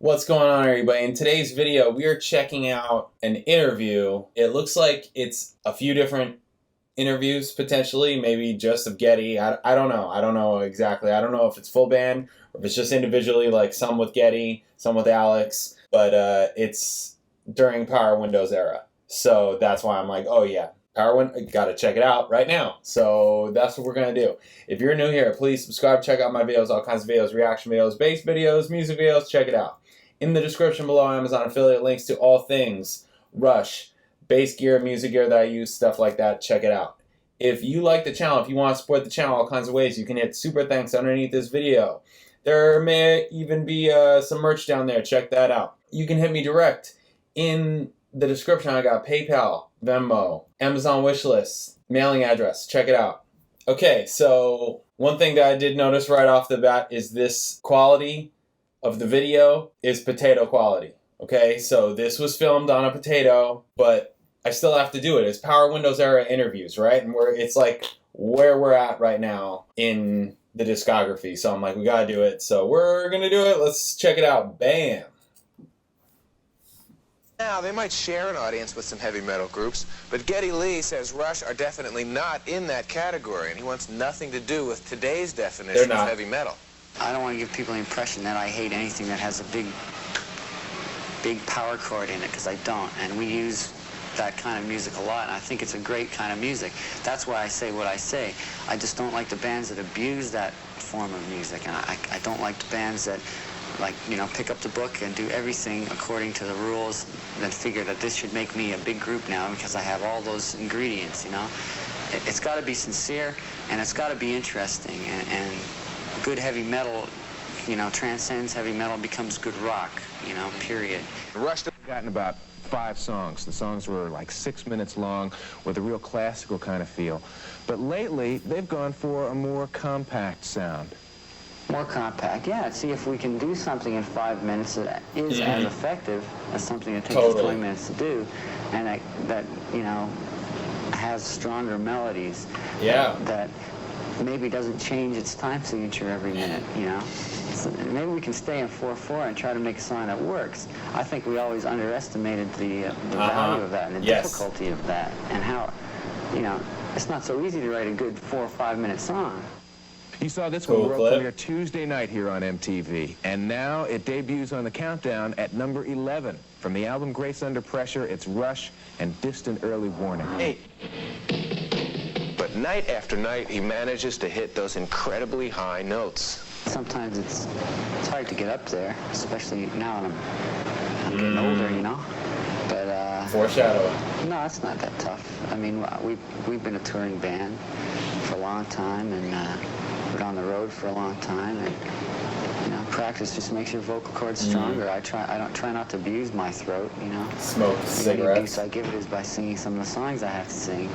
What's going on, everybody? In today's video, we are checking out an interview. It looks like it's a few different interviews, potentially, maybe just of Geddy. I don't know. I don't know exactly. I don't know if it's full band or if it's just individually, like some with Geddy, some with Alex. But it's during Power Windows era. So that's why I'm like, oh yeah, gotta check it out right now. So that's what we're gonna do. If you're new here, please subscribe, check out my videos, all kinds of videos, reaction videos, bass videos, music videos, check it out. In the description below, Amazon affiliate links to all things Rush, bass gear, music gear that I use, stuff like that. Check it out. If you like the channel, if you want to support the channel, all kinds of ways, you can hit super thanks underneath this video. There may even be some merch down there. Check that out. You can hit me direct. In the description, I got PayPal, Venmo, Amazon wishlist, mailing address. Check it out. Okay, so one thing that I did notice right off the bat is this quality of the video is potato quality. Okay, so this was filmed on a potato, but I still have to do it. It's Power Windows era interviews, right? And it's like where we're at right now in the discography. So I'm like, we gotta do it. So we're gonna do it. Let's check it out. Bam. Now, they might share an audience with some heavy metal groups, but Geddy Lee says Rush are definitely not in that category, and he wants nothing to do with today's definition of heavy metal. I don't want to give people the impression that I hate anything that has a big power chord in it, because I don't. And we use that kind of music a lot, and I think it's a great kind of music. That's why I say what I say. I just don't like the bands that abuse that form of music, and I don't like the bands that, like, you know, pick up the book and do everything according to the rules, then figure that this should make me a big group now because I have all those ingredients, you know. It's got to be sincere, and it's got to be interesting, and good heavy metal, you know, transcends heavy metal, becomes good rock, you know, period. Rush have gotten about 5 songs. The songs were like 6 minutes long with a real classical kind of feel. But lately, they've gone for a more compact sound. More compact, yeah. See if we can do something in 5 minutes that is as effective as something that takes us 20 minutes to do, and that you know, has stronger melodies. Yeah. That maybe doesn't change its time signature every minute, you know. So maybe we can stay in 4/4 and try to make a song that works. I think we always underestimated the value of that and the difficulty of that, and how, you know, it's not so easy to write a good 4 or 5 minute song. You saw this one world premiere Tuesday night here on MTV, and now it debuts on the countdown at number 11. From the album Grace Under Pressure, it's Rush and Distant Early Warning. 8. But night after night, he manages to hit those incredibly high notes. Sometimes it's hard to get up there, especially now when I'm getting older, you know. But foreshadowing. No, it's not that tough. I mean, we've been a touring band for a long time, and we're on the road for a long time, and you know, practice just makes your vocal cords stronger. I don't try not to abuse my throat, you know. Smoke cigarettes. The only abuse I give it is by singing some of the songs I have to sing.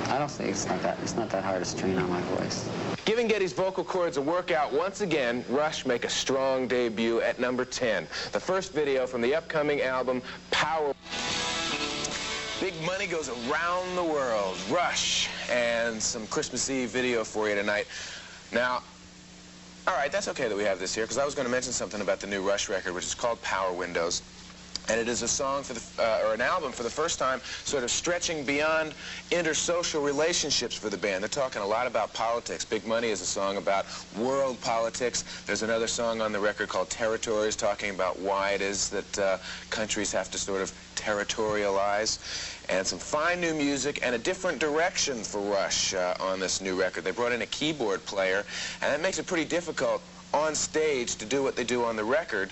I don't think it's not that hard a strain on my voice. Giving Geddy's vocal cords a workout once again, Rush make a strong debut at number 10. The first video from the upcoming album, Power. Big money goes around the world. Rush, and some Christmas Eve video for you tonight. Now, all right, that's okay that we have this here, because I was going to mention something about the new Rush record, which is called Power Windows. And it is a song for or an album for the first time, sort of stretching beyond intersocial relationships for the band. They're talking a lot about politics. Big Money is a song about world politics. There's another song on the record called Territories, talking about why it is that countries have to sort of territorialize. And some fine new music and a different direction for Rush on this new record. They brought in a keyboard player, and that makes it pretty difficult on stage to do what they do on the record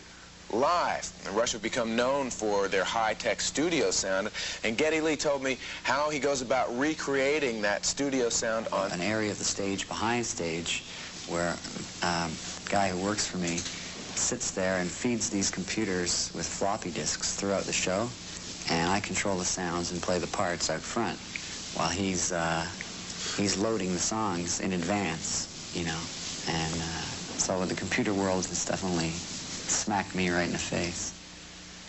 live. And Rush have become known for their high-tech studio sound, and Geddy Lee told me how he goes about recreating that studio sound on an area of the stage behind stage where a guy who works for me sits there and feeds these computers with floppy disks throughout the show, and I control the sounds and play the parts out front while he's loading the songs in advance, you know. And so the computer world has definitely smacked me right in the face.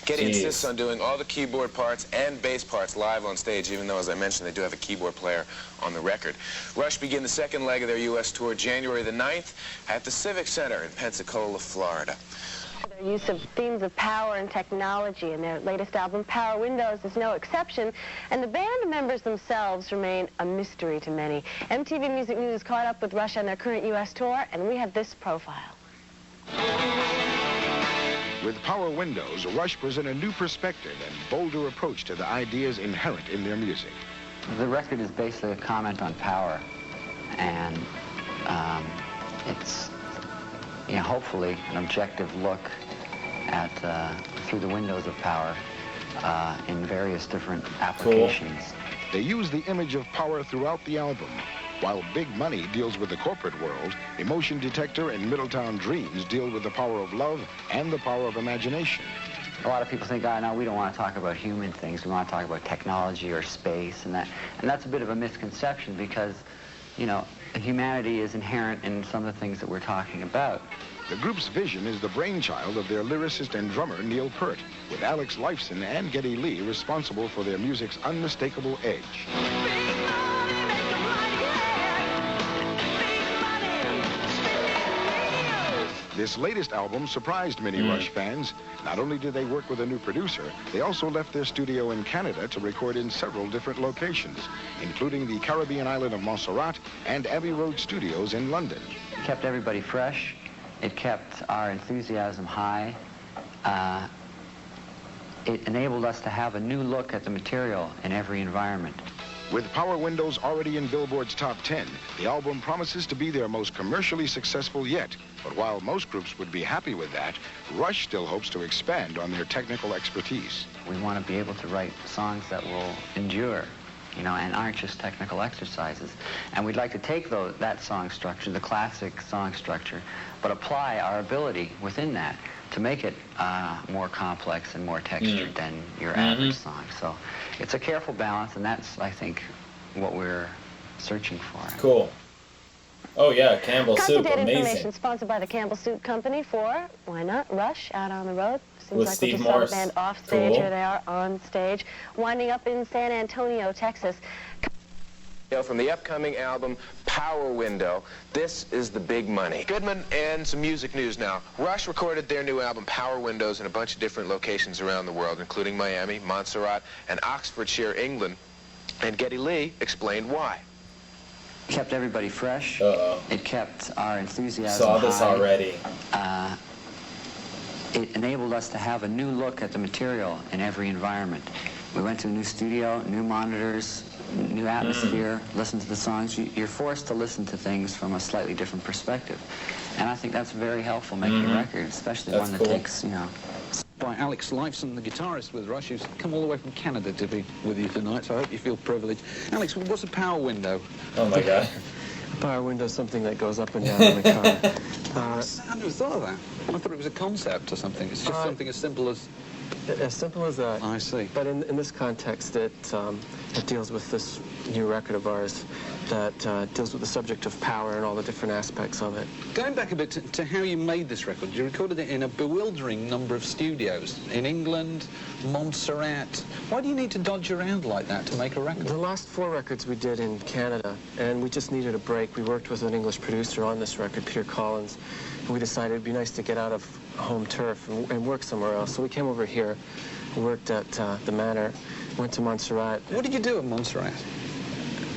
Geddy insists on doing all the keyboard parts and bass parts live on stage, even though, as I mentioned, they do have a keyboard player on the record. Rush begin the second leg of their U.S. tour January the 9th at the Civic Center in Pensacola, Florida. use of themes of power and technology, and their latest album, Power Windows, is no exception. And the band members themselves remain a mystery to many. MTV Music News caught up with Rush on their current U.S. tour, and we have this profile. With Power Windows, Rush present a new perspective and bolder approach to the ideas inherent in their music. The record is basically a comment on power, and it's, you know, hopefully an objective look at through the windows of power in various different applications. Cool. They use the image of power throughout the album. While Big Money deals with the corporate world, Emotion Detector and Middletown Dreams deal with the power of love and the power of imagination. A lot of people think, oh, no, we don't want to talk about human things. We want to talk about technology or space, and that's a bit of a misconception because, you know, humanity is inherent in some of the things that we're talking about. The group's vision is the brainchild of their lyricist and drummer, Neil Peart, with Alex Lifeson and Geddy Lee responsible for their music's unmistakable edge. This latest album surprised many Rush fans. Not only did they work with a new producer, they also left their studio in Canada to record in several different locations, including the Caribbean island of Montserrat and Abbey Road Studios in London. It kept everybody fresh. It kept our enthusiasm high. It enabled us to have a new look at the material in every environment. With Power Windows already in Billboard's top 10, the album promises to be their most commercially successful yet. But while most groups would be happy with that, Rush still hopes to expand on their technical expertise. We want to be able to write songs that will endure, you know, and aren't just technical exercises. And we'd like to take that song structure, the classic song structure, but apply our ability within that to make it more complex and more textured than your average song. So it's a careful balance, and that's, I think, what we're searching for. Cool. Oh yeah, Campbell Soup, Content amazing. information sponsored by the Campbell Soup Company for, why not, Rush out on the road. Seems With like Steve we just Morse. saw the band off stage. Cool. Here they are on stage, winding up in San Antonio, Texas. From the upcoming album, Power Window, this is the big money. Goodman, and some music news now. Rush recorded their new album, Power Windows, in a bunch of different locations around the world, including Miami, Montserrat, and Oxfordshire, England. And Geddy Lee explained why. It kept everybody fresh. It kept our enthusiasm Saw this high. already. It enabled us to have a new look at the material in every environment. We went to a new studio, new monitors, new atmosphere, listen to the songs. You're forced to listen to things from a slightly different perspective. And I think that's very helpful making a record, especially one that takes, you know. By Alex Lifeson, the guitarist with Rush, who's come all the way from Canada to be with you tonight, so I hope you feel privileged. Alex, what's a power window? Oh my God. Power window is something that goes up and down in the car. I never thought of that. I thought it was a concept or something. It's just something as simple as... As simple as that. I see. But in this context, it deals with this new record of ours that deals with the subject of power and all the different aspects of it. Going back a bit to how you made this record, you recorded it in a bewildering number of studios. In England, Montserrat. Why do you need to dodge around like that to make a record? The last 4 records we did in Canada, and we just needed a break. We worked with an English producer on this record, Peter Collins, and we decided it'd be nice to get out of home turf and work somewhere else. So we came over here, we worked at the Manor, went to Montserrat. What did you do at Montserrat?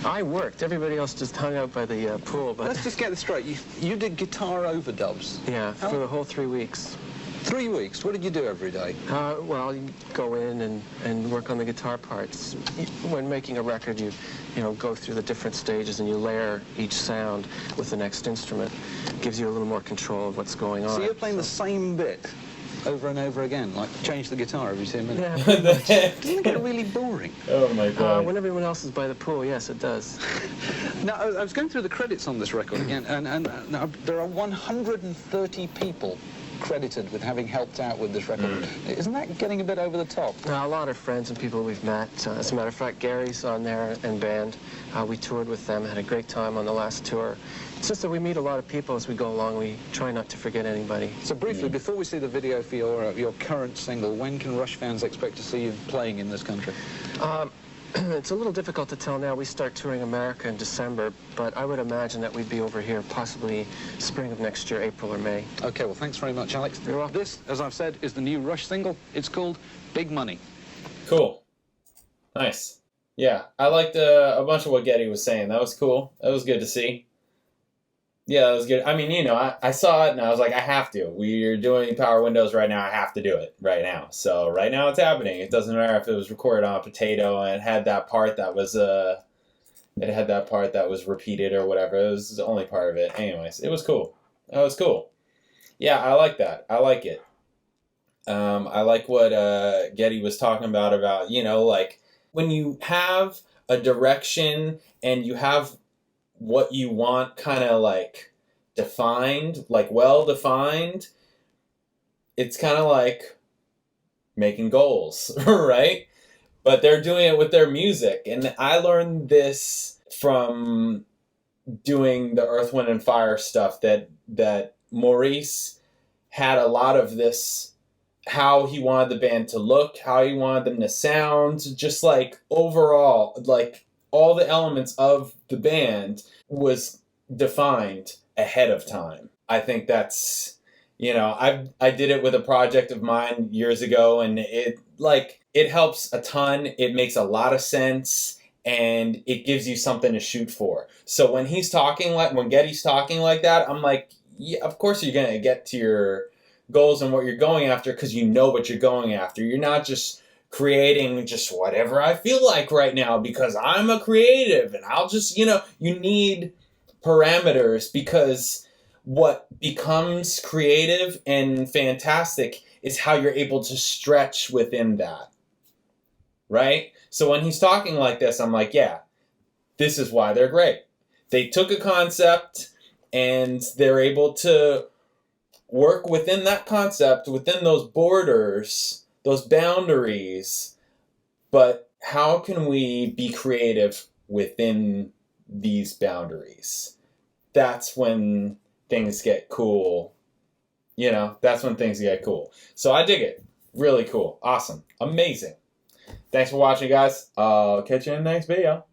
I worked. Everybody else just hung out by the pool. But Let's just get this straight. You did guitar overdubs? Yeah, for the whole 3 weeks. 3 weeks? What did you do every day? Well, you go in and work on the guitar parts. When making a record, you go through the different stages and you layer each sound with the next instrument. It gives you a little more control of what's going on. So you're playing the same bit over and over again, like change the guitar every 2 minutes? Yeah. Doesn't it get really boring? Oh my God. When everyone else is by the pool, yes, it does. Now, I was going through the credits on this record again, and now there are 130 people credited with having helped out with this record. Isn't that getting a bit over the top? A lot of friends and people we've met. As a matter of fact, Gary's on there and band. We toured with them, had a great time on the last tour. It's just that we meet a lot of people as we go along. We try not to forget anybody. So briefly, before we see the video for your current single, when can Rush fans expect to see you playing in this country? It's a little difficult to tell now. We start touring America in December, but I would imagine that we'd be over here possibly spring of next year, April or May. Okay, well, thanks very much, Alex. You're welcome. This, as I've said, is the new Rush single. It's called Big Money. Cool. Nice. Yeah, I liked a bunch of what Geddy was saying. That was cool. That was good to see. Yeah, that was good. I mean, you know, I saw it and I was like, I have to. We're doing Power Windows right now. I have to do it right now. So right now it's happening. It doesn't matter if it was recorded on a potato and it had that part that was repeated or whatever. It was the only part of it. Anyways, it was cool. That was cool. Yeah, I like that. I like it. I like what Geddy was talking about, you know, like when you have a direction and you have what you want kind of like defined, like well defined, it's kind of like making goals, right? But they're doing it with their music. And I learned this from doing the Earth, Wind, and Fire stuff, that Maurice had a lot of this, how he wanted the band to look, how he wanted them to sound, just like overall, like all the elements of the band was defined ahead of time. I think that's, you know, I did it with a project of mine years ago, and it helps a ton. It makes a lot of sense, and it gives you something to shoot for. So when Geddy's talking like that, I'm like, yeah, of course you're going to get to your goals and what you're going after, because you know what you're going after. You're not just creating just whatever I feel like right now because I'm a creative and I'll just, you know, you need parameters, because what becomes creative and fantastic is how you're able to stretch within that, right? So when he's talking like this, I'm like, yeah, this is why they're great. They took a concept and they're able to work within that concept, within those borders, those boundaries, but how can we be creative within these boundaries? That's when things get cool. You know, that's when things get cool. So I dig it. Really cool. Awesome. Amazing. Thanks for watching, guys. I'll catch you in the next video.